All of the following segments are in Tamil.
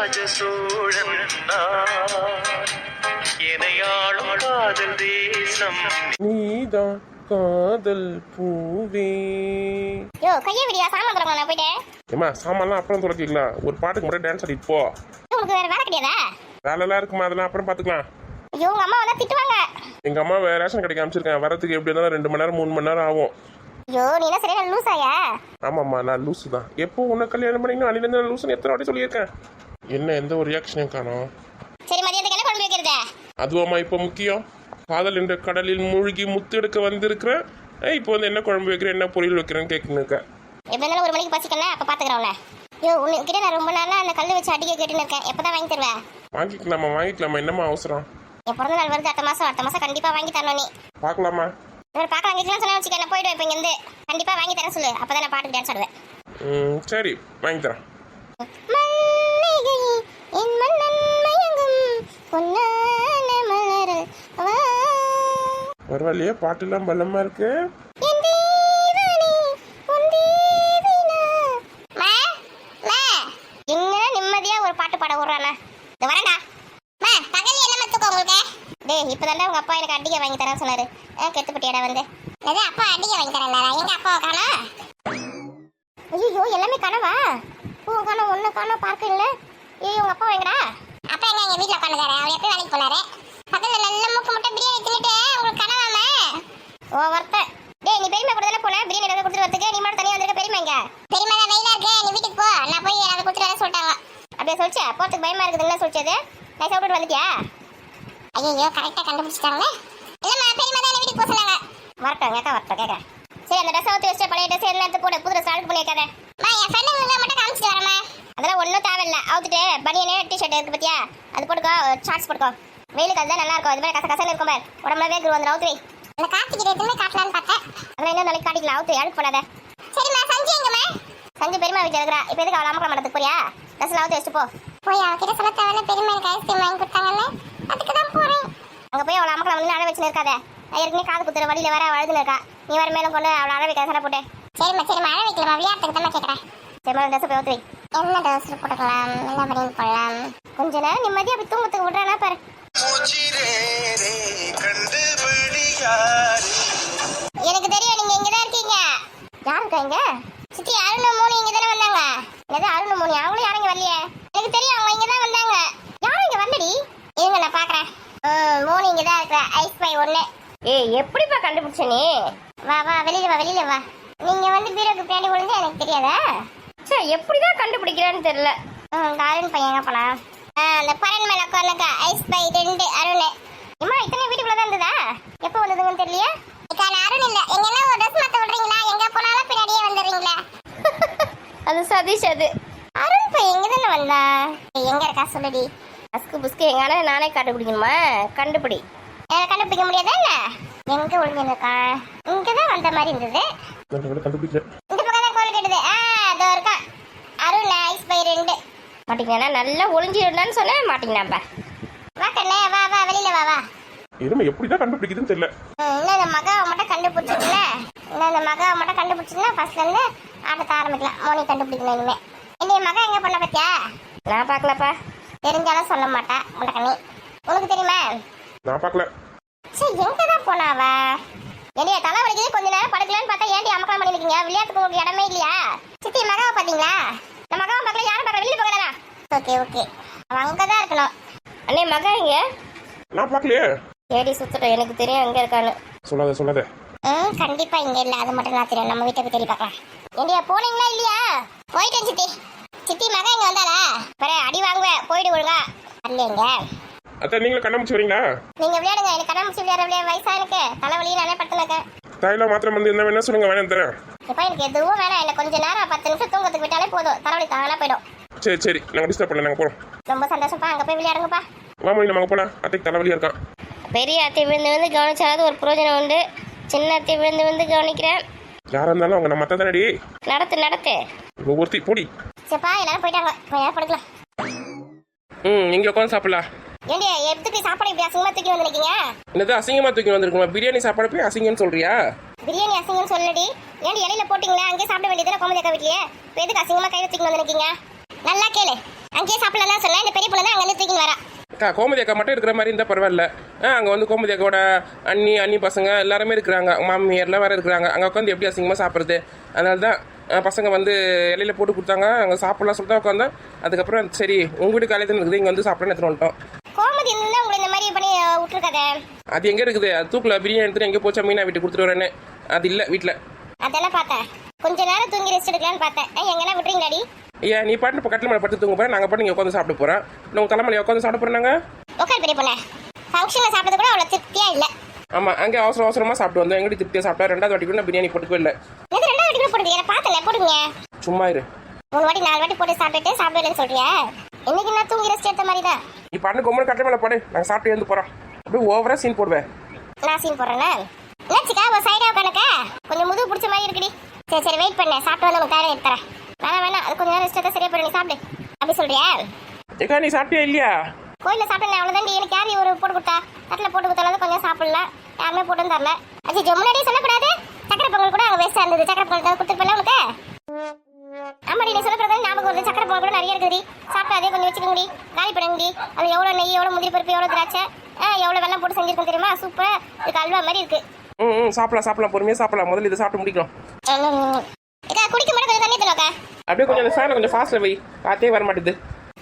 ராஜ சோழன் எனையாளும் காதல் தேசம் நீதான் காதல் பூவே. யோ கையை விடியா சாமான் தரங்க நான் போயிட்டேன். ஏமா சாமான்லாம் அப்புறம் துறக்கிங்களா? ஒரு பாட்டுக்கு மட்டும் டான்ஸ் ஆடிட்டு போ. உங்களுக்கு வேற வேலை கிடையாதா? வேலைலாம் இருக்குமா, அதெல்லாம் அப்புறம் பார்த்துக்கலாம். ஐயோ உங்க அம்மா வந்தா திட்டுவாங்க. எங்க அம்மா ரேஷன் கடைக்கு அமைச்சிருக்கேன், வரதுக்கு எப்படி இருந்தாலும் 2 மணி நேரம் 3 மணி நேரம் ஆகும். ஐயோ நீ என்ன சரியா லூசாயா? ஆமாம்மா நான் லூஸு தான். எப்போ உன்னை கல்யாணம் பண்ணிங்கன்னா அன்னிலேருந்து நான் லூசுன்னு எத்தனை வாட்டி சொல்லியிருக்கேன். என்ன எந்த ஒரு ரியாக்ஷனையும் காணோம். சரி மதியத்துக்கு என்ன குழம்பு வைக்கிறது? அதுவாம்மா இப்போ முக்கியம். காதல் என்ற கடலில் மூழ்கி முத்து எடுக்க வந்திருக்கிறேன். இப்போ வந்து என்ன குழம்பு வைக்கிறேன், என்ன பொரியல் வைக்கிறேன்னு கேட்கணும் இருக்கேன். எப்படி இருந்தாலும் 1 மணிக்கு பசிக்கல, அப்போ பார்த்துக்கிறோம்ல. ஐயோ உன்கிட்ட நான் ரொம்ப நாளாக அந்த கல் வச்சு அடிக்க கேட்டுன்னு இருக்கேன். எப்போ தான் வாங்கி தருவேன்? வாங்கிக்கலாமா என்னம்மா அவசரம்? என் பிறந்த நாள் வருது அடுத்த மாதம் கண்டிப்பாக வாங்கி தரணும். நீ பார்க்கலாமா? பார்க்கலாம் வாங்கிக்கலாம் சொன்னா வச்சுக்க, நான் போயிடுவேன் இப்போ இங்கேருந்து. கண்டிப்பாக வாங்கி தரேன் சொல்லு, அப்போ தான் நான் பாட்டுக்கு டான்ஸ் ஆடுவேன். சரி வாங்கி தரேன். பரவாயில்லையே, பாட்டுலாம் பலமா இருக்கு. நிம்மதியா ஒரு பாட்டு பாட விடுறானா? இது வரண்டா பகல் என்ன மத்துக்கோ உங்களுக்கு. டேய் இப்பதான்டா உங்க அப்பா எனக்கு அடிக்க வாங்கி தரேன் சொன்னாரு. கெத்துப்பட்டியாடா வந்து எது அப்பா அடிக்க வாங்கி தரேன். எங்க அப்பாவை காணா? ஐயோ எல்லாமே கனவா? காணோம், ஒண்ணு காணோம், பார்க்க இல்ல. ஐயோ உங்க அப்பா வாங்கடா. அப்பா எங்க எங்க வீட்டுல உட்காந்துறாரு, அவர் எப்பயும் வேலைக்கு போனாரு. பக்கத்துல நல்ல மூக்கு முட்டை பிரியாணி தின்னுட்டு உங்களுக்கு கனவாம ஓ வர்த்த. டேய் நீ பெரியமா கூட தானே போன பிரியாணி எடுத்து கொடுத்துட்டு வரதுக்கு, நீ மட்டும் தனியா வந்திருக்க. பெரியமா எங்க? பெரியமா தான் வெயிலா இருக்கு, நீ வீட்டுக்கு போ, நான் போய் அதை கொடுத்துட்டு வர சொல்லிட்டாங்க. அப்படியே சொல்லிச்சா? போறதுக்கு பயமா இருக்குதுன்னு சொல்லிச்சது. நான் சாப்பிட்டு வந்துட்டியா? ஐயோ கரெக்டா கண்டுபிடிச்சிட்டாங்களே. இல்லம்மா பெரியமா தான் வீட்டுக்கு போக சொன்னாங்க. வரட்டும் கேட்க. சரி அந்த ட்ரெஸ் ஊற்றி வச்சு பழைய ட்ரெஸ் என்ன எடுத்து போடு, புது ட்ரெஸ் ஆர்டர் பண்ணி வைக்காத. என் ஃப்ரெண்டுங்களுக்கு மட்டும் காமிச்சிட்டு வரமா. அதெல்லாம் ஒன்றும் தேவையில்லை. அவுத்துட்டு பனியனே டிஷர்ட் இருக்கு பத்தியா, அது போட்டுக்கோ, ஷார்ட்ஸ் போட்டுக்கோ. வெயிலுக்கு அதுதான் நல்லா இருக்கும். அது மாதிரி கசன்னு இருக்கும் பாரு, உடம்புல வேர்க்கு வந்து அவுத்து வை. அந்த கார்த்திகை எதுவுமே காட்டலான்னு பார்த்தேன். அதெல்லாம் இன்னும் நாளைக்கு காட்டிக்கலாம். அவுத்து அழுக்கு போடாத. சரிம்மா சஞ்சு எங்கம்மா? சஞ்சு பெரியமா வீட்டில் இருக்கிறா. இப்போ எதுக்கு அவள் அமக்கலாம் மாட்டதுக்கு போறியா? ட்ரெஸ்லாம் அவுத்து வச்சுட்டு போ. போய் அவகிட்ட சொல்ல தேவையில்ல, பெரியமா எனக்கு ஐஸ்கிரீம் வாங்கி கொடுத்தாங்கன்னு அதுக்கு தான் போகிறேன். அங்கே போய் அவளை அமக்கலாம் வந்து அழ வச்சுன்னு இருக்காத. ஏற்கனவே காது குத்துற வழியில் வேற அவள் அழுதுன்னு இருக்கா. நீ வர மேலும் கொண்டு அவளை அழ வைக்க சண்டை போட்டு. சரிம்மா அழ வைக்கலாமா? விளையாட்டுக்கு தான் கேட்குறேன். சரிம்மா ட்ரெஸ் போய் ஊற்றி வை. என்ன ட்ரெஸ் போட்டுக்கலாம், என்ன பண்ணி போடலாம்? கொஞ்ச நேரம் நிம்மதியாக அப்படி தூங்கத்துக்கு விட்றானா பாரு. எனக்கு தெரியும் நீங்க இங்கதான் இருக்கீங்க. யாருக்கா இங்க? சித்தி அருண் மோனி இங்க தானே வந்தாங்க. என்னது அருண் மோனி? அவங்களும் யாரும் இங்க வரலையே. எனக்கு தெரியும் அவங்க இங்க தான் வந்தாங்க. யாரும் இங்க வரலடி. இருங்க நான் பாக்குறேன். மோனி இங்க தான் இருக்கா. ஐஸ் பை 1. எப்படிப்பா கண்டுபிடிச்ச நீ? வா வெளியில வா. நீங்க வந்து பீரோக்கு பின்னாடி விழுந்து எனக்கு தெரியாதா? சரி எப்படிதான் கண்டுபிடிக்கிறான்னு தெரியல. அருண் பையன் எங்க போனா? அந்த பரன் மேல உட்கார்ந்துக்கா. Ice by 2 Arun. இம்மா இத்தனை வீட்டுக்குள்ளதான் இருந்ததா? எப்போ வந்ததுன்னு தெரியலையே. அருண் இல்ல, எங்கன்னா ஒரு ட்ரெஸ் மாத்த விடுறீங்களா? எங்க போனாலும் பின்னாடியே வந்துடுறீங்களா? அது சதீஷ். அது அருண் பையன் எங்க தானே வந்தா? எங்க இருக்கா சொல்லுடி. அஸ்கு புஸ்கு எங்கான நானே கண்டுபிடிக்கணுமா? கண்டுபிடி. கண்டுபிடிக்க முடியாதா இல்ல? எங்க ஒளிஞ்சிருக்கா? இங்கதான் வந்த மாதிரி இருந்தது. இந்த பக்கம் தான் கோல் கேட்டது. அதோ இருக்கா அருண். ஐஸ் பை 2 மாட்டீங்கன்னா நல்லா ஒளிஞ்சிருந்தான்னு சொன்ன மாட்டீங்களாப்பா. வா கண்ணே வா வெளியில வா. இருமை எப்படிதான் கண்டுபிடிக்குதுன்னு தெரியல. இந்த மகாவை மட்டும் கண்டுபிடிச்சிட்டுனா ஃபர்ஸ்ட்ல இருந்து ஆட்டத்தை ஆரம்பிக்கலாம். மோனி கண்டுபிடிக்கணும் இனிமே. என்னைய மகா எங்க பண்ண பத்தியா? நான் பார்க்கலப்பா. தெரிஞ்சாலும் சொல்ல மாட்டா முண்டக்கண்ணி. உனக்கு தெரியுமா? நான் பார்க்கல. சரி எங்கதான் போனாவ? என்னைய தலை வலிக்குது, கொஞ்ச நேரம் படுக்கலான்னு பார்த்தா ஏன்டி அமக்கலாம் பண்ணிருக்கீங்க? விளையாட்டுக்கு உங்களுக்கு இடமே இல்லையா? சித்தி மகாவை பாத்தீங்களா? நான் மகாவை பார்க்கல, யாரும் பார்க்கல. வெளியில போகலா? ஓகே அவன் அங்கதான் இருக்கணும். அண்ணே மகா இங்க? நான் பார்க்கலையே. ஏடி சுத்தட்டும், எனக்கு தெரியும் எங்க இருக்கான்னு. சொல்லாத. கண்டிப்பா இங்க இல்ல, அது மட்டும் நான் தெரியும். நம்ம வீட்டை போய் தேடி பார்க்கலாம். ஏண்டியா போனீங்களா இல்லையா? போயிட்டேன் சித்தி மகா இங்க வந்தாளா? அடி வாங்குவேன், போயிடு ஒழுங்கா. இல்லைங்க அத்தை நீங்களும் கண்ணாமூச்சி வரீங்களா? நீங்க விளையாடுங்க, எனக்கு கண்ணாமூச்சி விளையாட வயசா எனக்கு. தலைவலியும் நானே படுத்துனேன். தாயில மாத்திரம் வந்து என்ன வேணா சொல்லுங்க, வேணும் தரேன். இப்ப எனக்கு எதுவும் வேணாம். எனக்கு கொஞ்ச நேரம் 10 நிமிஷம் தூங்கத்துக்கு விட்டாலே போதும். தலைவலி தானா போயிடும். சரி நாங்க டிஸ்டர்ப் பண்ணல, நாங்க போறோம். ரொம்ப சந்தோஷப்பா, அங்க போய் விளையாடுங்கப்பா. வாமொழி நம்ம போலாம். அத்தைக்கு தலைவலியா இருக்கான். பெரிய அத்தை விழுந்து கவனிச்சாலும் ஒரு பிரயோஜனம் உண்டு. சின்ன அத்தை விழுந்து கவனிக்கிறேன். யாரா இருந்தாலும் அவங்க நம்ம தானடி. நடத்து ஒவ்வொருத்தி போடி. சரிப்பா எல்லாரும் போயிட்டாங்க, கொஞ்சம் படுக்கலாம். இங்க உட்காந்து சாப்பிடலாம். ஏண்டி எப்படி சாப்பாடு இப்படி அசிங்கமா தூக்கி வந்து நிக்கீங்க? என்னது அசிங்கமா தூக்கி வந்திருக்குமா? பிரியாணி சாப்பாடு போய் அசிங்கன்னு சொல்றியா? பிரியாணி அசிங்கன்னு சொல்லடி. ஏண்டி இலையில போட்டீங்களா? அங்கே சாப்பிட வேண்டியதுல கோமதிக்கா வீட்லயே. எதுக்கு அசிங்கமா கையில தூக்கி வந்து நிக்கீங்க? நல்லா கேளு. அங்கேயே சாப்பிடலாம் சொன்னேன். இந்த பெரிய பொண்ணு தான் அங்கே தூக்கி வரா. அக்கா கோமதி அக்கா மட்டும் இருக்கிற மாதிரி இருந்தால் பரவாயில்ல. அங்கே வந்து கோமதி அக்காவோட அண்ணி பசங்க எல்லாருமே இருக்கிறாங்க, மாமியார்லாம் வேறு இருக்கிறாங்க. அங்கே உட்காந்து எப்படி அசிங்கமாக சாப்பிட்றது? அதனால தான் பசங்க வந்து இலையில போட்டு கொடுத்தாங்க, அங்கே சாப்பிட்லாம் சொல்லிட்டு உட்காந்தேன். அதுக்கப்புறம் சரி உங்கள் வீட்டு காலையில் தான் இருக்குது, இங்கே வந்து சாப்பிட்றேன்னு எடுத்துகிட்டு வந்துட்டோம். கோமதி இருந்தா உங்களை இந்த மாதிரி பண்ணி விட்டுருக்காதே. அது எங்கே இருக்குது? அது தூக்கில் பிரியாணி எடுத்துட்டு எங்கே போச்சா மீனா வீட்டு கொடுத்துட்டு வரேன்னு. அது இல்லை வீட்டில். அதெல்லாம் பார்த்தேன். கொஞ்ச நேரம் தூங்கி ரெஸ்ட் எடுக்கலான்னு பார்த்தேன். எங்கன்னா விட்டுறீங்களாடி? ஏன் நீ பாட்டு இப்போ கட்டில் மேலே படுத்து தூங்க போகிறேன், நாங்கள் பாட்டு இங்கே உட்காந்து சாப்பிட போகிறோம். உங்கள் தலைமையில உட்காந்து சாப்பிட போகிறேன். நாங்கள் உட்கார் பெரிய பொண்ணு. ஃபங்க்ஷனில் சாப்பிட்டது கூட அவ்வளோ திருப்தியாக இல்லை. ஆமாம், அங்கே அவசரமாக சாப்பிட்டு வந்தோம். எங்கடி திருப்தியாக சாப்பிட்டா? ரெண்டாவது வாட்டி கூட நான் பிரியாணி போட்டுக்கவே இல்லை. இது ரெண்டாவது வாட்டி கூட போடுங்க. பார்த்தல போடுங்க. சும்மா இரு. 3 வாட்டி 4 வாட்டி போட்டு சாப்பிட்டுட்டு சாப்பிடலன்னு சொல்றியா? இன்னைக்கு நான் தூங்கி ரெஸ்ட் எடுத்த மாதிரி தான். நீ பாட்டு கொம்பு கட்டில் மேலே போடு, நாங்கள் சாப்பிட்டு எழுந்து போகிறோம். அப்படியே ஓவராக சீன் போடுவேன். நான் சீன் போடுறேன்னா என்னாச்சுக்கா? ஒரு சைடாக உட்காந்துக்கா கொஞ்சம் முதுகு பிடிச்ச மாதிரி இருக்குடி. சரி வெயிட் பண்ண, சாப்பிட்டு வந்து உங்களுக்கு தயாரி எடுத்துறேன். வேணாம் அது கொஞ்சம் நேரம் ரெஸ்ட் எடுத்தா சரியா போயிடும். நீ சாப்பிடு. அப்படி சொல்றியா? ஏக்கா நீ சாப்பிட்டியா இல்லையா? கோயிலில் சாப்பிட்டேன் அவ்வளோதான். எனக்கு யார் ஒரு போட்டு கொடுத்தா? தட்டில் போட்டு கொடுத்தாலும் கொஞ்சம் சாப்பிடலாம். யாருமே போட்டு தரல. அஜி முன்னாடியே சொல்லக்கூடாது. சக்கரை பொங்கல் கூட அங்கே வேஸ்ட்டாக இருந்தது. சக்கரை பொங்கல் கொடுத்துருப்பேன் உனக்கு. ஆமாடி, நீ சொல்லக்கூடாது. ஞாபகம் வருது. சக்கரை பொங்கல் கூட நிறைய இருக்குதுடி. சாப்பிட்டு அதே கொஞ்சம் வச்சுக்கோங்கடி. காலி பண்ணுங்கடி. அது எவ்வளோ நெய், எவ்வளோ முந்திரி பருப்பு, எவ்வளோ திராட்சை, எவ்வளோ வெள்ளம் போட்டு செஞ்சிருக்கோம் தெரியுமா? சூப்பராக இதுக்கு அல்வா மாதிரி இருக்கு. சாப்பிடலாம் பொறுமையாக சாப்பிடலாம். முதல்ல இதை சாப்பிட்டு முடிக்கலாம். குடிக்க மட்டும் கொஞ்சம் தண்ணி தருவாக்கா. அப்படியே கொஞ்சம் அந்த ஃபேனை கொஞ்சம் ஃபாஸ்ட்டில் வை, காற்றே வர மாட்டேது.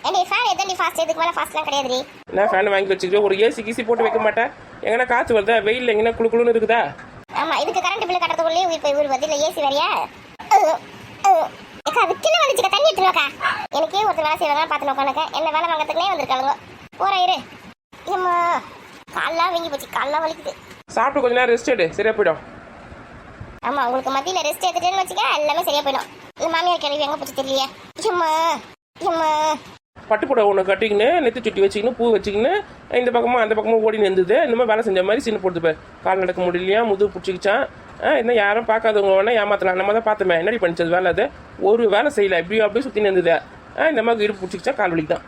ஏண்டி ஃபேன் எத்தனை ஃபாஸ்ட்? இதுக்கு மேலே ஃபாஸ்ட்லாம் கிடையாதுடி. நான் ஃபேன் வாங்கி வச்சுக்கிட்டு ஒரு ஏசி கீசி போட்டு வைக்க மாட்டேன். எங்கன்னா காற்று வருதா? வெயில் எங்கன்னா குளுன்னு இருக்குதா? ஆமா, இதுக்கு கரண்ட் பில்லு கட்டுறதுக்குள்ளேயே உயிர் போய் வருது. இல்லை ஏசி வேறையா? அது கிளை வந்துச்சுக்கா. தண்ணி எடுத்துருவாக்கா. எனக்கே ஒருத்தர் வேலை செய்வாங்க பார்த்து உட்காந்துக்க. என்ன வேலை வாங்கறதுக்குனே வந்திருக்காளுங்க. போற இரு. ஏம்மா கால்லாம் வீங்கி போச்சு. கால்லாம் வலிக்குது. சாப்பிட்டு கொஞ்ச நேரம் ரெஸ்ட் எடு, சரியா போயிடும். ஆமா, உங்களுக்கு மத்தியில் ரெஸ்ட் எடுத்துட்டேன்னு வச்சுக்க எல்லாமே சரியா போயிடும். இந்த மாமியார் கேள்வி எங்கே போச்சு தெரியலையே. ஏம்மா பட்டு புடவை ஒன்று கட்டிக்கின்னு நெத்தி சுட்டி வச்சுக்கின்னு பூ வச்சுக்கின்னு இந்த பக்கமாக அந்த பக்கமாக ஓடி நின்றுது. இந்த மாதிரி வேலை செஞ்ச மாதிரி சின்ன போட்டுப்பேன். கால் நடக்க முடியலையா, முதுகு பிடிச்சிக்கிச்சான். இன்னும் யாரும் பார்க்காதவங்க வேணா ஏமாத்தலாம். நம்ம தான் பார்த்தோமே என்னடி பண்ணிச்சது வேலை. அது ஒரு வேலை செய்யல, இப்படியும் அப்படியே சுற்றி நின்றுது. இந்த மாதிரி இடுப்பு பிடிச்சிக்கிச்சா, கால் வலிக்கு தான்.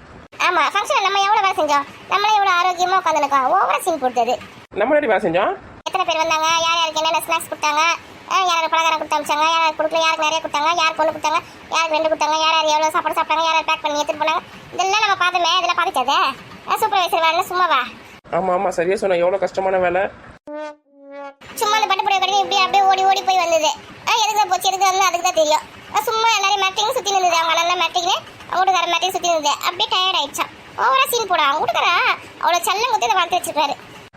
ஆமா, ஃபங்க்ஷன் நம்ம எவ்வளோ வேலை செஞ்சோம். நம்மளே எவ்வளோ ஆரோக்கியமாக உட்காந்துருக்கோம். ஓவரா சீன் போடுறது. நம்ம வேலை செஞ்சோம். எத்தனை பேர் வந்தாங்க, யார் யாருக்கு என்னென்ன ஸ்நாக்ஸ் கொடுத்தாங்க, யார் பலகாரம் கொடுத்து அமிச்சாங்க, யார் கொடுக்கல, யாருக்கு நிறைய கொடுத்தாங்க, யார் கொண்டு கொடுத்தாங்க, யாருக்கு 2 கொடுத்தாங்க, யார் எவ்வளோ சாப்பாடு சாப்பிட்டாங்க, யார் பேக் பண்ணி எடுத்துட்டு போனாங்க. இதெல்லாம் நம்ம பார்த்தோமே. இதெல்லாம் பார்த்துச்சதே. சூப்பர்வைசர் வேலை சும்மாவா? ஆமாம் சரியா சொன்ன. எவ்வளோ கஷ்டமான வேலை. சும்மா அந்த பட்டு புடவை கட்டி இப்படி அப்படியே ஓடி போய் வந்தது. எதுக்கு தான் போச்சு, எதுக்கு வந்து அதுக்கு தான் தெரியும். சும்மா எல்லாரையும் மேட்டிங் சுற்றி நின்றுது. அவங்க நல்லா மேட்டிங்னு வீட்டுக்கார மேட்டிங் சுற்றி நின்றுது. அப்படியே டயர்ட் ஆயிடுச்சான். ஓவரா சீன் போட அவங்க வீட்டுக்காரா அவ்வளோ செல்லம் குத்தி அதை வளர்த்து வச்சிருக்காரு.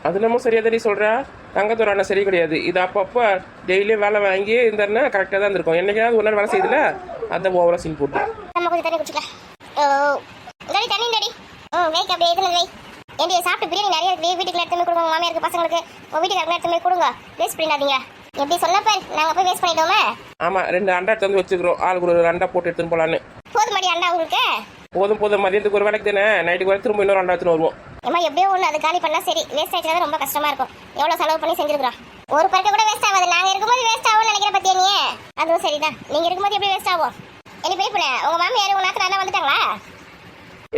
அது நம்ம சரியா தானே சொல்கிறா. தங்கத்தோட அண்ணன் சரி கிடையாது. இது அப்பப்போ டெய்லியும் வேலை வாங்கி இருந்தாருன்னா கரெக்டாக தான் இருக்கும். என்னைக்காவது ஒரு நாள் வேலை செய்யுதுல, அதை ஓவரா சீன் போட்டு. நம்ம கொஞ்சம் தண்ணி குடிச்சிக்கலாம். தண்ணி டடி. வெயிட் அப்படியே எதுல வை. ஏண்டி சாப்பிட்டு பிரியாணி நிறைய இருக்கு. வீட்டுக்குள்ள எடுத்து போய் கொடுங்க. மாமியாருக்கு பசங்களுக்கு உங்கள் வீட்டுக்கு எடுத்து போய் கொடுங்க. வேஸ்ட் பண்ணிடாதீங்க. எப்படி சொன்னப்ப நாங்கள் போய் வேஸ்ட் பண்ணிட்டோமே. ஆமாம், 2 அண்டா எடுத்து வந்து வச்சுக்கிறோம். ஆளுக்கு ஒரு அண்டா போட்டு எடுத்துன்னு போகலான்னு. போதும் மாடி அண்டா உங்களுக்கு? போதும். மதியத்துக்கு ஒரு வேலைக்கு தானே, நைட்டுக்கு வர திரும்ப இன்னொரு அண்டா எடுத்துன்னு வருவோம். ஏமா எப்படியோ ஒன்று அது காலி பண்ணால் சரி. வேஸ்ட் ஆகிடுச்சா ரொம்ப கஷ்டமா இருக்கும். எவ்வளோ செலவு பண்ணி செஞ்சிருக்கிறோம். ஒரு பருக்க கூட வேஸ்ட் ஆகாது. நாங்கள் இருக்கும்போது வேஸ்ட் ஆகும்னு நினைக்கிற பத்தியா நீ? அதுவும் சரிதான். நீங்கள் இருக்கும்போது எப்படி வேஸ்ட் ஆகும்? என்ன போய் பண்ண உங்கள் மாமியார் உங்கள் நேரத்தில் நல்லா வந்துட்டாங்களா?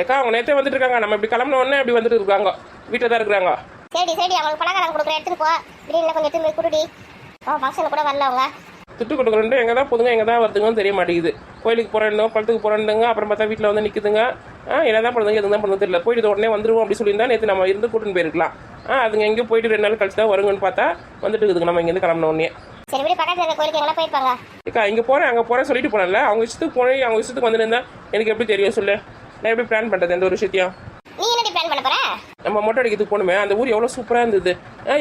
ஏக்கா அவங்க நேற்றே வந்துட்டு இருக்காங்க. நம்ம இப்படி கிளம்பின உடனே அப்படி வந்துட்டு இருக்காங்க. வீட்டில் தான் இருக்கிறாங்க. சரி அவங்களுக்கு பலகாரம் கொடுக்குற எடுத்துன்னு போ. பிரியாணியில் கொஞ்சம் எடுத்து போய் கொடுடி. ஃபங்க்ஷனுக்கு கூட வரல அவங்க. திட்டு கொடுக்குறேன். எங்கே தான் போதுங்க, எங்கே தான் வருதுங்கன்னு தெரிய மாட்டேங்குது. கோயிலுக்கு போகிறேன்னு, குளத்துக்கு போகிறேன்னுங்க. அப்புறம் பார்த்தா வீட்டில் வந்து நிற்குதுங்க. என்ன தான் பண்ணுதுங்க, எதுவும் தான் பண்ணுறது தெரியல. போயிட்டு உடனே வந்துருவோம் அப்படி சொல்லியிருந்தா நேற்று நம்ம இருந்து கூட்டின்னு போயிருக்கலாம். அதுங்க எங்கேயும் போயிட்டு 2 நாள் கழிச்சு தான் வருங்கன்னு பார்த்தா வந்துட்டு இருக்குதுங்க. நம்ம இங்கேருந்து கிளம்பின உடனே சரி இப்படி பக்கத்தில் இருக்க கோயிலுக்கு எங்கே போயிருப்பாங்க. ஏக்கா இங்கே போகிறேன் அங்கே போகிறேன் சொல்லிட்டு போனேன்ல. அவங்க இஷ்டத்துக்கு போய் அவங்க இஷ்டத்துக்கு வந்துருந்தா எனக்கு எப்படி தெரியும் சொல்லு? நான் எப்படி பிளான் பண்ணுறது எந்த ஒரு விஷயத்தையும்? நீ என்னடி பிளான் பண்ண போற? நம்ம மொட்டை அடிக்கிறதுக்கு போகணுமே. அந்த ஊர் எவ்வளோ சூப்பராக இருந்தது.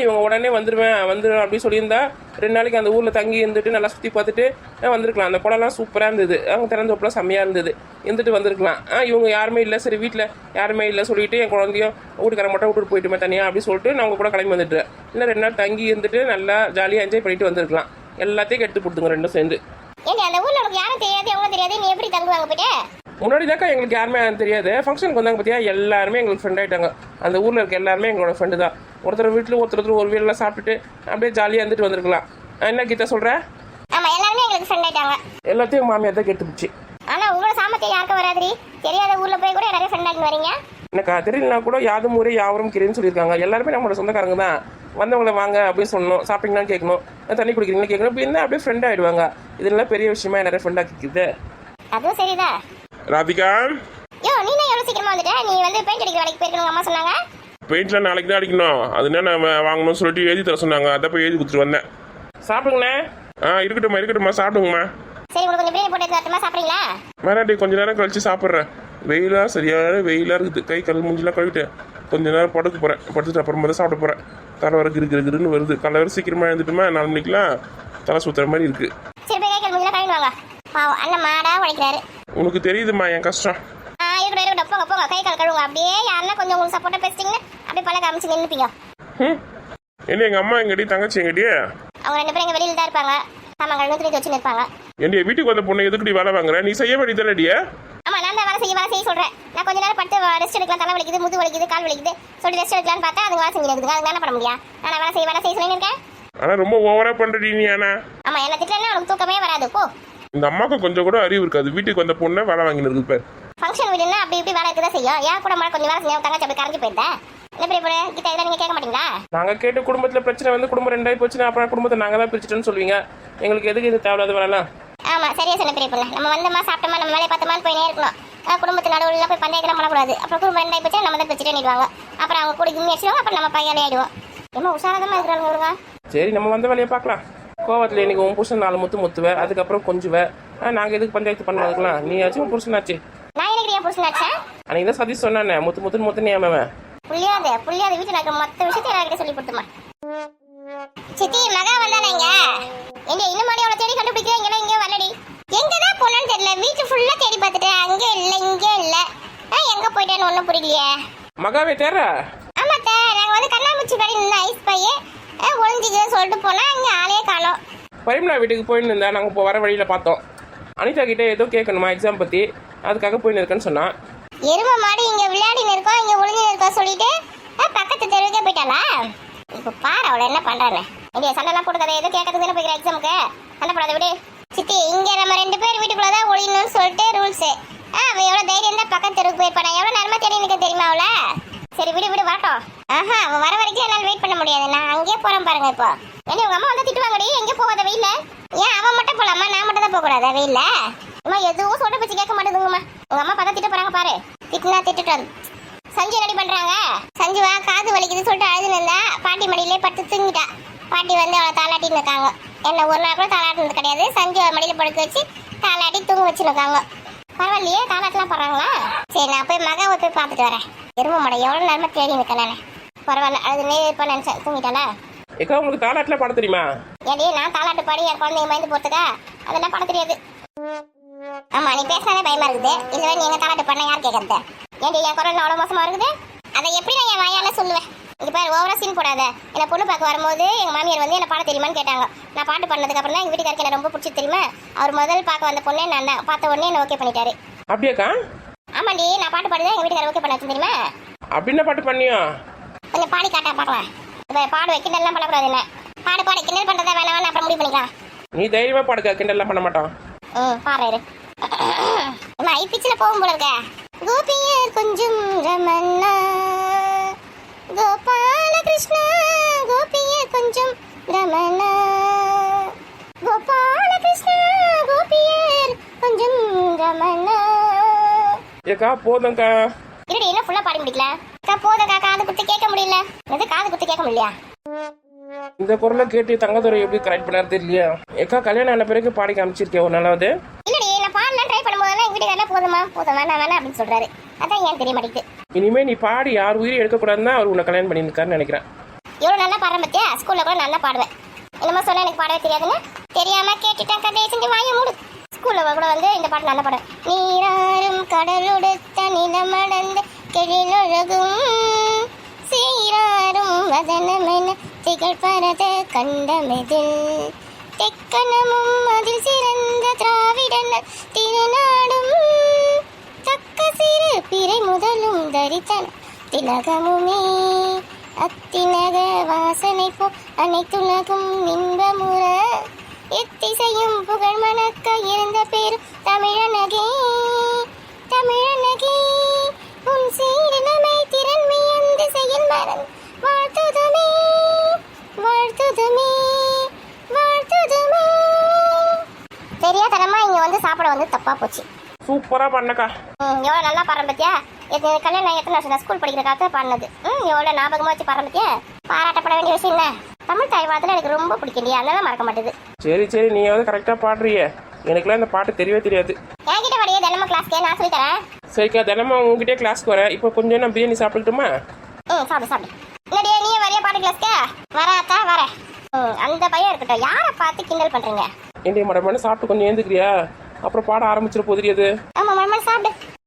இவங்க உடனே வந்துடுவேன் அப்படின்னு சொல்லியிருந்தா 2 நாளைக்கு அந்த ஊரில் தங்கி இருந்துட்டு நல்லா சுற்றி பார்த்துட்டு வந்திருக்கலாம். அந்த குளம்லாம் சூப்பராக இருந்தது. அவங்க திறந்தப்பெல்லாம் செம்மையாக இருந்தது. இருந்துட்டு வந்திருக்கலாம். இவங்க யாருமே இல்லை. சரி வீட்டில் யாருமே இல்லை சொல்லிட்டு என் குழந்தையும் வீட்டுக்கார மட்டும் விட்டுட்டு போயிட்டுமே தனியாக அப்படி சொல்லிட்டு நான் அவங்க கூட கிளம்பி வந்துட்டு இல்லை 2 நாள் தங்கி இருந்துட்டு நல்லா ஜாலியாக என்ஜாய் பண்ணிட்டு வந்திருக்கலாம். எல்லாத்தையும் கெடுத்து கொடுத்துங்க 2 சேர்ந்து. ஏண்டி அந்த ஊர்ல உனக்கு யாரும் தெரியாது, எவ்வளோ தெரியாது. நீ எப்படி தங்குவாங்க போயிட்டு? முன்னாடி தாக்கா எங்களுக்கு யாருமே தெரியாது. ஃபங்க்ஷனுக்கு வந்தாங்க பார்த்தியா, எல்லாருமே எங்களுக்கு ஃப்ரெண்ட் ஆகிட்டாங்க. அந்த ஊரில் இருக்க எல்லாருமே எங்களோட ஃப்ரெண்டு தான். ஒருத்தர் வீட்டில் ஒருத்தர் ஒரு வீட்டில் சாப்பிட்டுட்டு அப்படியே ஜாலியாக இருந்துட்டு வந்திருக்கலாம். என்ன கீதா சொல்கிற? ஆமாம், எல்லாருமே எங்களுக்கு ஃப்ரெண்ட் ஆகிட்டாங்க. எல்லாத்தையும் மாமியார் தான் கெடுத்துச்சு. ஆனால் உங்களோட சாமர்த்தியம் யாருக்கும் வராதுரி. தெரியாத ஊரில் போய் கூட நிறைய ஃப்ரெண்ட் ஆகிட்டு வரீங்க. எனக்கா தெரியலனா கூட யாதும் ஊரே யாவரும் கிரேன்னு சொல்லியிருக்காங்க. எல்லாருமே நம்மளோட சொந்தக்காரங்க தான். வந்தவங்களை வாங்க அப்படின்னு சொல்லணும். சாப்பிட்டீங்களான்னு கேட்கணும். தண்ணி குடிக்கிறீங்களா கேட்கணும். இப்போ என்ன அப்படியே ஃப்ரெண்ட் ஆகிடுவாங்க. இதெல்லாம் பெரிய விஷயமா நிறைய ஃப்ரெண்ட் ஆக்கிக்குது. அதுவும் சரிதான். ராதிகா யோ நீ நீ வந்து பெயிண்ட் அடிக்கிற வேலைக்கு போயிருக்கணும் அம்மா சொன்னாங்க. பெயிண்ட்லாம் நாளைக்கு தான் அடிக்கணும். அது என்ன நான் வாங்கணும்னு சொல்லிட்டு எழுதி தர சொன்னாங்க. அதை போய் எழுதி கொடுத்துட்டு வந்தேன். சாப்பிடுங்கண்ணே. இருக்கட்டும்மா சாப்பிடுங்கம்மா. சரி உங்களுக்கு கொஞ்சம் பிரியாணி போட்டு எடுத்து சாப்பிட்றீங்களா? வேணாண்டி, கொஞ்ச நேரம் கழிச்சு சாப்பிட்றேன். சரியான வெயிலாக இருக்குது. கை கல் மூஞ்சிலாம் கழுவிட்டு கொஞ்ச நேரம் படுக்க போகிறேன். படுத்துட்டு அப்புறமா தான் சாப்பிட போகிறேன். தலை வர கிருன்னு வருது. காலை வர சீக்கிரமாக எழுந்துட்டுமா 4 மணிக்கெலாம் தலை சுற்றுற மாதிரி இருக்குது. சரி போய் கை கல் மூஞ்சிலாம் கழுவிடுவாங்க. பாவம் அண்ணன் மாடா உழைக்கிறாரு. உனக்கு தெரியுதுமா என் கஷ்டம். இருக்கட்டும் போங்க கை கால் கழுவுங்க. அப்படியே யாருன்னா கொஞ்சம் உங்களுக்கு சப்போர்ட்டா பேசிட்டீங்கன்னா அப்படியே பழக காமிச்சு நின்றுப்பீங்க. என்ன எங்கள் அம்மா எங்கடி, தங்கச்சி எங்கடி? அவங்க 2 பேரும் எங்க வெளியில தான் இருப்பாங்க. சாமான் கழுவி துணி வச்சு நிற்பாங்க. என்னுடைய வீட்டுக்கு வந்த பொண்ணு எதுக்குடி வேலை வாங்குற? நீ செய்ய வேண்டியதானடியா? ஆமா நான் தான் வேலை செய்ய சொல்றேன். நான் கொஞ்ச நேரம் பட்டு ரெஸ்ட் எடுக்கலாம், தலை வலிக்குது, முது வலிக்குது, கால் வலிக்குது சொல்லி ரெஸ்ட் எடுக்கலாம்னு பார்த்தா அது வேலை செஞ்சு இருக்குது. அதுக்கு என்ன பண்ண முடியும்? நான் வேலை செய்ய சொல்லியிருக்கேன். ஆனால் ரொம்ப ஓவரா பண்றடி நீ. ஆனா ஆமா என்ன திட்டலன்னா உனக்கு தூக்கமே வராது. போ. இந்த அம்மாவுக்கு கொஞ்சம் கூட அறிவு இருக்காது. வீட்டுக்கு வந்த பொண்ணை வேலை வாங்கினு இருக்கு பேர். ஃபங்க்ஷன் வீடுன்னா அப்படி இப்படி வேலை இருக்கதான் செய்யும். ஏன் கூட மாதிரி கொஞ்சம் வேலை செஞ்சா தங்கச்சி அப்படி கரைஞ்சு போயிருந்தேன். என்ன பெரிய பொண்ணு கிட்ட இதெல்லாம் நீங்க கேட்க மாட்டீங்களா? நாங்கள் கேட்டு குடும்பத்தில் பிரச்சனை வந்து குடும்பம் 2 ஆகி போச்சுன்னா அப்புறம் குடும்பத்தை நாங்கள் தான் பிரிச்சுட்டோன்னு சொல்லுவீங்க. எங்களுக்கு எதுக்கு இது தேவையில்லாத வேலைலாம்? ஆமா சரியா சொன்ன பெரிய பொண்ணு. நம்ம வந்தோமா சாப்பிட்டோமா நம்ம வேலையை பார்த்தோமான்னு போயினே இருக்கணும். குடும்பத்து நடுவில் போய் பஞ்சாயத்துலாம் பண்ணக்கூடாது. அப்புறம் குடும்பம் 2 ஆகி போச்சு நம்ம தான் பிரிச்சுட்டே நிடுவாங்க. அப்புறம் அவங்க கூட கும்மி அடிச்சிடுவாங்க. அப்புறம் நம்ம பையன் ஆயிடுவோம். ரொம்ப உஷாரதமா இருக்கிறாங்க இவங்க. சரி நம்ம வந்த வேலையை பார்க்கலாம். கோவத்தில் இன்னைக்கு உன் புருஷன் 4 முத்துவேன், அதுக்கப்புறம் கொஞ்சுவேன். நாங்கள் எதுக்கு பஞ்சாயத்து பண்ணதுக்கலாம்? நீ ஆச்சு உன் புருஷனாச்சு. நான் எனக்கு என் புருஷனாச்சேன். அன்னைக்கு தான் சதீஷ் சொன்னானே முத்துன்னு ஏமாவன். புள்ளியாது வீட்டில் இருக்கிற மொத்த விஷயத்தை என்கிட்ட சொல்லி கொடுத்துமா. சித்தி மகா வந்தானேங்க. எங்க இன்னும் மாதிரி அவளை தேடி கண்டுபிடிக்கிறீங்கன்னா இங்கே வரலடி. எங்கதான் போனான்னு தெரியல. வீட்டு ஃபுல்லா தேடி பார்த்துட்டேன். அங்கே இல்லை இங்கே இல்லை. எங்க போயிட்டேன்னு ஒன்றும் புரியலையே. மகாவே தேர. ஆமாத்த நாங்கள் வந்து கண்ணாமூச்சி பாடி நின்று ஐஸ் பையே ஒழிஞ்சிக்குன்னு சொல்லிட்டு போனா இங்கே ஆளே காணோம். பரிமளா வீட்டுக்கு போயின்னு இருந்தா நாங்கள் இப்போ வர வழியில் பார்த்தோம். அனிதா கிட்டே ஏதோ கேட்கணுமா எக்ஸாம் பற்றி, அதுக்காக போயின்னு இருக்கேன்னு சொன்னான். எருமை மாடு இங்கே விளையாடின்னு இருக்கோம், இங்கே ஒளிஞ்சு இருக்கோம் சொல்லிட்டு பக்கத்து தெருவுக்கே போயிட்டாளா? இப்போ பாரு அவளை என்ன பண்ணுறானே. இங்கே சண்டைலாம் போட்டுக்காத, ஏதோ கேட்கறதுக்கு தானே போய்க்கிற எக்ஸாமுக்கு. சண்டை போடாத விடு. சித்தி இங்கே நம்ம 2 பேர் வீட்டுக்குள்ளே தான் ஒழியணும்னு சொல்லிட்டு ரூல்ஸு. அவள் எவ்வளோ தைரியம் தான் பக்கத்து தெருவுக்கு போயிருப்பானா? எவ்வளோ நேரமாக தேடி நிற்க தெரியுமா அவளை? சரி விடு வரட்டும். அவன் வர வரைக்கும் என்னால் வெயிட் பண்ண முடியாது. நான் அங்கேயே போகிறேன் பாருங்க. இப்போ என்ன உங்கள் அம்மா வந்து திட்டுவாங்கடி, எங்கே போகாத வெயில? ஏன் அவன் மட்டும் போகலாமா, நான் மட்டும் தான் போகக்கூடாதா வெயில? அம்மா எதுவும் சொல்ற பச்சு கேட்க மாட்டேதுங்கம்மா. உங்கள் அம்மா பார்த்தா திட்ட போகிறாங்க பாரு. திட்டுனா திட்டுட்டு சஞ்சு ரெடி பண்ணுறாங்க. சஞ்சுவா காது வலிக்குதுன்னு சொல்லிட்டு அழுதுன்னு இருந்தா பாட்டி மடியிலே படுத்து தூங்கிட்டா. பாட்டி வந்து அவளை தாளாட்டின்னு இருக்காங்க. என்ன ஒரு நாள் கூட தாளாட்டினது கிடையாது. சஞ்சு மடியில் படுக்க வச்சு தாளாட்டி தூங்க வச்சுருக்காங்க. பரவாயில்லையே தாளாட்டெலாம் போடுறாங்களா? சரி நான் போய் மகாவை போய் பார்த்துட்டு வரேன். எருமை மாடை எவ்வளோ நேரமாக தேடி நிற்கேன் நான். பரவாயில்ல அழுதுனே இருப்பேன் நினச்சேன். தூங்கிட்டாளா? ஏக்கா உங்களுக்கு தாலாட்டில் பாட தெரியுமா? ஏடி நான் தாளாட்டு பாடி என் குழந்தைங்க பயந்து போகிறதுக்கா? அதெல்லாம் பாட தெரியாது. ஆமா நீ பேசினாலே பயமா இருக்குது. இல்லை நீ எங்க தாளாட்டு பண்ண யார் கேட்கறது? ஏன்டி என் குரல் அவ்வளோ மோசமா இருக்குது? அதை எப்படி நான் என் வாயால சொல்லுவேன்? இங்க பேர் ஓவரா சீன் போடாத. என்ன பொண்ணு பார்க்க வரும்போது எங்க மாமியார் வந்து என்ன பாட தெரியுமான்னு கேட்டாங்க. நான் பாட்டு பண்ணதுக்கு அப்புறம் தான் எங்க வீட்டுக்காரருக்கு என்ன ரொம்ப பிடிச்சி தெரியுமா. அவர் முதல் பார்க்க வந்த பொண்ணே நான் தான். பார்த்த உடனே என்ன ஓகே பண்ணிட்டாரு. அப்படியாக்கா? ஆமாண்டி நான் பாட்டு பாடுதான் எங்க வீட்டுக்காரர் ஓகே பண்ண தெரியுமா. அப்படின்னா பாட்டு பண்ணியோ? கொஞ்சம் பாடி காட்டா பார்க்கலாம். இப்போ பாடு வைக்கிண்டெல்லாம் பண்ணக்கூடாது. என்ன பாடு கிண்டல் பண்றதா வேணாம் அப்புறம் முடிவு பண்ணிக்கலாம். நீ தைரியமா பாடுக்கா, கிண்டல்லாம் பண்ண மாட்டான். பாரு ஐ பிச்சில் போகும் போல இருக்க. கோபியர் கொஞ்சம் ரமண்ணா கோபால கிருஷ்ணா கோபியர் கொஞ்சம் ரமண்ணா கோபால கிருஷ்ணா கோபியர் கொஞ்சம் ரமண்ணா. ஏக்கா போதும்க்கா. இருடி என்ன ஃபுல்லா பாடி முடிக்கல. போதும்க்கா காது குத்து கேட்க முடியல. எது காது குத்து கேட்க முடியலையா? இந்த குரலை கேட்டு தங்கத்துறை எப்படி கரெக்ட் பண்ணாரு தெரியலையா? ஏக்கா கல்யாணம் ஆன பிறகு பாடி காமிச்சிருக்கேன் ஒரு நாளாவது? இல்லடி நான் பாடலாம் ட்ரை பண்ணும்போதெல்லாம் எங்க வீட்டுக்காரலாம் போதுமா வேணாம் அப்படின்னு சொல்றாரு. அதான் ஏன் தெரிய மாட்டேங்குது. இனிமே நீ பாடி யார் உயிரை எடுக்கக்கூடாதுன்னு அவர் உன்னை கல்யாணம் பண்ணியிருக்காருன்னு நினைக்கிறேன். எவ்வளோ நல்லா பாடுறேன் பத்தியா? ஸ்கூல்ல கூட நல்லா பாடுவேன். என்னமோ சொன்னா எனக்கு பாடவே தெரியாதுன்னு தெரியாம கேட்டுட்டேன். கதையை செஞ்சு வாங்கி மூடு. ஸ்கூல்ல கூட வந்து இந்த பாட்டு நல்லா பாடுவேன். நீராறும் கடலுடுத்த நிலமடந்த கெழிலொழுகும் சீராறும் வதனமென திகழ் பரத கண்டமெதில் தெக்கணமும் அதில் சிறந்த திராவிடன் திருநாடும் தக்க சிறு பிறை முதலும் தரித்தன திலகமுமே அத்தினக வாசனை போ அனைத்துலகும் இன்பமுற எத்திசையும் புகழ் மணக்க இருந்த பேரும் தமிழனகே உன் சீரனமை திறன்மை அந்த செயல் மறந்து வாழ்த்துதுமே தெரியாதனமா இங்க வந்து சாப்பிட வந்து தப்பா போச்சு. சூப்பரா பண்ணக்கா. எவ்வளவு நல்லா பாடுறேன் பத்தியா? இது கல்யாணம் எத்தனை வருஷம் ஸ்கூல் படிக்கிற காலத்துல பாடினது. எவ்வளவு ஞாபகமா வச்சு பாடுறதுக்கே பாராட்டப்பட வேண்டிய விஷயம் இல்ல. தமிழ் தாய் வாழ்த்துல எனக்கு ரொம்ப பிடிக்கும், அதனால மறக்க மாட்டேது. சரி சரி, நீயாவது கரெக்டாக பாடுறியே, எனக்குலாம் இந்த பாட்டு தெரியவே தெரியாது. என்கிட்ட வரையே தினமும் கிளாஸ்க்கு நான் சொல்லி தரேன். சரிக்கா, தினமும் உங்ககிட்டே கிளாஸ்க்கு வரேன். இப்போ கொஞ்சம் நான் பிரியாணி சாப்பிட்டுட்டுமா? சாப்பிடு சாப்பிடு. என்னடியே நீ வரைய பாட்டு கிளாஸ்க்கு? வராத்தா வரேன். அந்த பையன் இருக்கட்டும், யாரை பார்த்து கிண்டல் பண்றீங்க? என்னைய மடமான சாப்பிட்டு கொஞ்சம் ஏந்துக்கிறியா? அப்புறம் பாட ஆரம்பிச்சிட போதிரியாது. ஆமா மடமான சாப்பிடு.